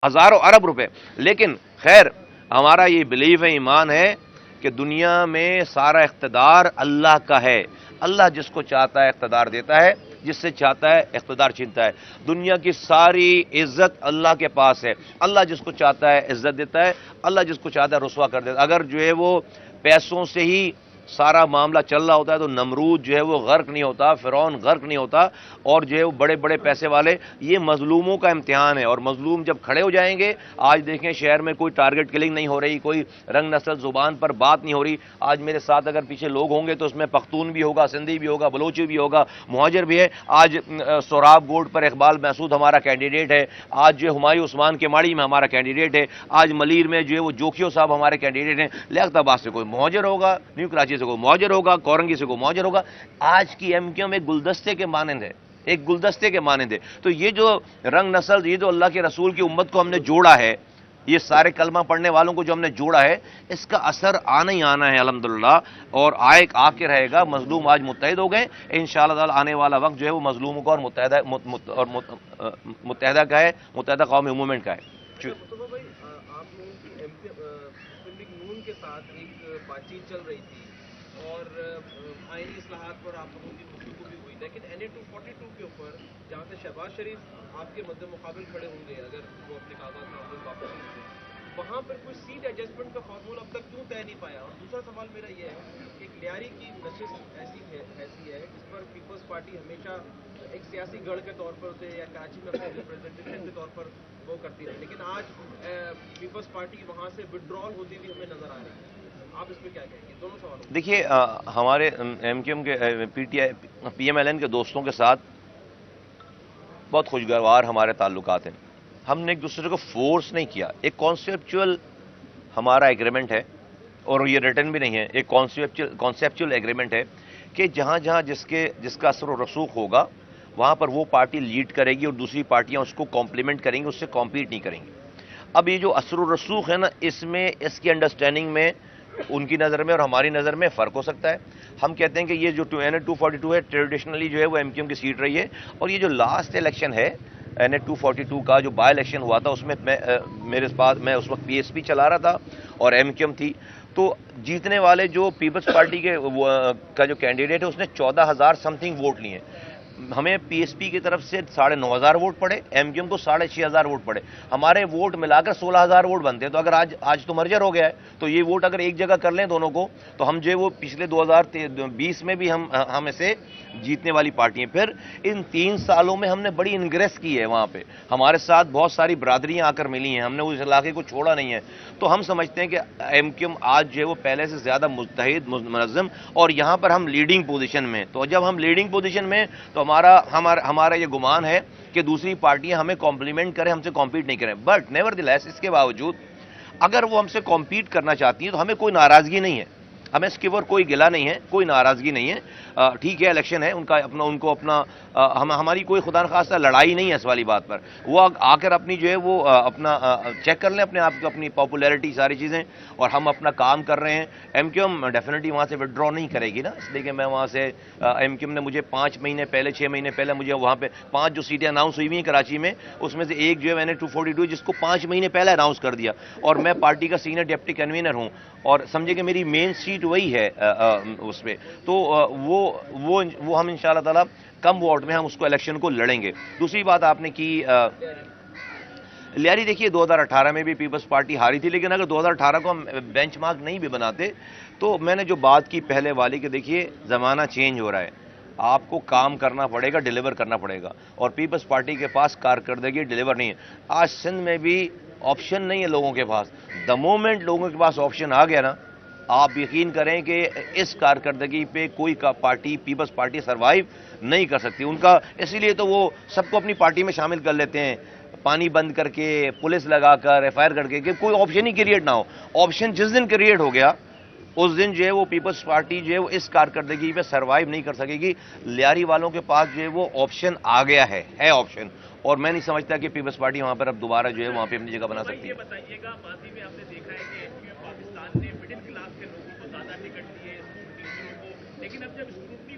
ہزاروں ارب روپے. لیکن خیر ہمارا یہ بلیف ہے، ایمان ہے کہ دنیا میں سارا اقتدار اللہ کا ہے. اللہ جس کو چاہتا ہے اقتدار دیتا ہے، جس سے چاہتا ہے اقتدار چھینتا ہے. دنیا کی ساری عزت اللہ کے پاس ہے. اللہ جس کو چاہتا ہے عزت دیتا ہے، اللہ جس کو چاہتا ہے رسوا کر دیتا ہے. اگر جو ہے وہ پیسوں سے ہی سارا معاملہ چل رہا ہوتا ہے تو نمرود جو ہے وہ غرق نہیں ہوتا، فرعون غرق نہیں ہوتا. اور جو ہے وہ بڑے بڑے پیسے والے. یہ مظلوموں کا امتحان ہے، اور مظلوم جب کھڑے ہو جائیں گے. آج دیکھیں شہر میں کوئی ٹارگٹ کلنگ نہیں ہو رہی، کوئی رنگ نسل زبان پر بات نہیں ہو رہی. آج میرے ساتھ اگر پیچھے لوگ ہوں گے تو اس میں پختون بھی ہوگا، سندھی بھی ہوگا، بلوچی بھی ہوگا، مہاجر بھی ہے. آج سوراب گوڈ پر اقبال محسود ہمارا کینڈیڈیٹ ہے. آج جو ہمایوں عثمان کے ماڑی میں ہمارا کینڈیڈیٹ ہے. آج ملیر میں جو ہے وہ جوکھیو صاحب ہمارے کینڈیڈیٹ ہیں. لیاقت آباد سے کوئی مہاجر ہوگا، نیو کراچی سے کوئی مہاجر ہوگا، کورنگی سے کوئی مہاجر ہوگا. آج کی ایم کیو میں گلدستے کے مانند ہے، ایک گلدستے کے مانند ہے. تو یہ جو رنگ نسل، یہ جو اللہ کے رسول کی امت کو ہم نے جوڑا ہے، یہ سارے کلمہ پڑھنے والوں کو جو ہم نے جوڑا ہے، اس کا اثر آنا ہی آنا ہے الحمدللہ. اور آ کے رہے گا. مظلوم آج متحد ہو گئے. انشاءاللہ تعالی آنے والا وقت جو ہے وہ مظلوموں کا اور متحدہ کا ہے، متحدہ قومی موومنٹ کا ہے. مصطفیٰ بھائی، آپ لوگوں کی مسلم لیگ نون کے ساتھ ایک بات چیت چل رہی تھی اور آئینی اصلاحات پر آپ لوگوں کی گفتگو بھی ہوئی، لیکن NA 242 کے اوپر جہاں سے شہباز شریف آپ کے مد مقابل کھڑے ہوں گے اگر وہ اپنے کاغذات معمول واپس لیں گے، وہاں پر کوئی سیٹ ایڈجسٹمنٹ کا فارمولہ اب تک کیوں طے نہیں پایا؟ اور دوسرا سوال میرا یہ ہے کہ ایک لیاری کی نشست ایسی ہے جس پر پیپلز پارٹی ہمیشہ ایک سیاسی گڑھ کے طور پر اسے یا کراچی میں اپنے ریپرزنٹیشن کے طور پر وہ کرتی رہی، لیکن آج پیپلز پارٹی وہاں سے وڈرال ہوتی ہوئی ہمیں نظر آ رہی ہے. آپ اس پہ کیا کہیں گے؟ دونوں سوالوں. دیکھیے ہمارے ایم کیو ایم کے پی ایم ایل این کے دوستوں کے ساتھ بہت خوشگوار ہمارے تعلقات ہیں. ہم نے ایک دوسرے کو فورس نہیں کیا. ایک کانسیپچول ہمارا ایگریمنٹ ہے، اور یہ ریٹن بھی نہیں ہے. ایک کانسیپچول ایگریمنٹ ہے کہ جہاں جہاں جس کا اثر و رسوخ ہوگا وہاں پر وہ پارٹی لیڈ کرے گی اور دوسری پارٹیاں اس کو کمپلیمنٹ کریں گی، اس سے کمپیٹ نہیں کریں گی. اب یہ جو اثر و رسوخ ہے نا، اس کی انڈرسٹینڈنگ میں ان کی نظر میں اور ہماری نظر میں فرق ہو سکتا ہے. ہم کہتے ہیں کہ یہ جو NA 242 ہے ٹریڈیشنلی جو ہے وہ ایم کیو ایم کی سیٹ رہی ہے. اور یہ جو لاسٹ الیکشن ہے NA 242 کا جو بائی الیکشن ہوا تھا، اس میں میں اس وقت PSP چلا رہا تھا اور ایم کیو ایم تھی. تو جیتنے والے جو پیپلز پارٹی کا جو کینڈیڈیٹ ہے اس نے 14,000 سم تھنگ ووٹ لیے. ہمیں PSP کی طرف سے 9,500 ووٹ پڑے، ایم کیو ایم کو 6,500 ووٹ پڑے. ہمارے ووٹ ملا کر 16,000 ووٹ بنتے ہیں. تو اگر آج تو مرجر ہو گیا ہے تو یہ ووٹ اگر ایک جگہ کر لیں دونوں کو تو ہم جو ہے وہ پچھلے 2020 میں بھی ہم اسے جیتنے والی پارٹی ہیں. پھر ان 3 سالوں میں ہم نے بڑی انگریس کی ہے. وہاں پہ ہمارے ساتھ بہت ساری برادریاں آ کر ملی ہیں. ہم نے اس علاقے کو چھوڑا نہیں ہے. تو ہم سمجھتے ہیں کہ ایم کیو ایم آج جو ہے وہ پہلے سے زیادہ متحد، منظم، اور یہاں پر ہم لیڈنگ پوزیشن میں. تو جب ہم لیڈنگ پوزیشن میں تو ہمارا یہ گمان ہے کہ دوسری پارٹیاں ہمیں کمپلیمنٹ کریں، ہم سے کمپیٹ نہیں کریں. بٹ نیور دی لیس، اس کے باوجود اگر وہ ہم سے کمپیٹ کرنا چاہتی ہیں تو ہمیں کوئی ناراضگی نہیں ہے. ہمیں اس کے اوپر کوئی گلا نہیں ہے، کوئی ناراضگی نہیں ہے. ٹھیک ہے، الیکشن ہے ان کو اپنا ہماری کوئی خدا نخواستہ لڑائی نہیں ہے اس والی بات پر. وہ آ کر اپنی جو ہے وہ اپنا چیک کر لیں اپنے آپ کو، اپنی پاپولیرٹی، ساری چیزیں، اور ہم اپنا کام کر رہے ہیں. ایم کیو ایم ڈیفینیٹلی وہاں سے وڈرا نہیں کرے گی نا، اس لیے کہ میں وہاں سے ایم کیو ایم نے مجھے 5 مہینے پہلے 6 مہینے پہلے مجھے وہاں پہ 5 جو سیٹیں اناؤنس ہوئی ہوئی ہیں کراچی میں، اس میں سے ایک جو ہے میں نے 242 جس کو 5 مہینے پہلے اناؤنس کر دیا. اور میں پارٹی کا سینئر ڈپٹی کنوینر ہوں، اور سمجھے کہ میری مین سیٹ وہی ہے اس پہ. تو وہ ہم انشاءاللہ تعالی کم ووٹ میں ہم اس کو الیکشن کو لڑیں گے. دوسری بات آپ نے کی لیاری. دیکھیے 2018 میں بھی پیپلز پارٹی ہاری تھی، لیکن اگر 2018 کو ہم بینچ مارک نہیں بھی بناتے تو میں نے جو بات کی پہلے والی کہ دیکھیے زمانہ چینج ہو رہا ہے، آپ کو کام کرنا پڑے گا، ڈیلیور کرنا پڑے گا. اور پیپلز پارٹی کے پاس کارکردگی ڈیلیور نہیں ہے. آج سندھ میں بھی آپشن نہیں ہے لوگوں کے پاس. دا مومنٹ لوگوں کے پاس آپشن آ گیا نا، آپ یقین کریں کہ اس کارکردگی پہ کوئی پارٹی، پیپلز پارٹی سروائیو نہیں کر سکتی. ان کا اسی لیے تو وہ سب کو اپنی پارٹی میں شامل کر لیتے ہیں، پانی بند کر کے، پولیس لگا کر، FIR کر کے، کہ کوئی آپشن ہی کریٹ نہ ہو. آپشن جس دن کریٹ ہو گیا اس دن جو ہے وہ پیپلز پارٹی جو ہے وہ اس کارکردگی پہ سروائیو نہیں کر سکے گی. لیاری والوں کے پاس جو ہے وہ آپشن آ گیا ہے آپشن. اور میں نہیں سمجھتا کہ پیپلز پارٹی وہاں پر اب دوبارہ جو ہے وہاں پہ اپنی جگہ بنا سکتی ہے. یہ بتائیے گا، ماضی میں آپ نے دیکھا ہے کہ پاکستان نے مڈل کلاس کے لوگوں کو زیادہ ٹکٹ دیے، اسکول ٹیچروں کو، لیکن اب جب اسکروٹنی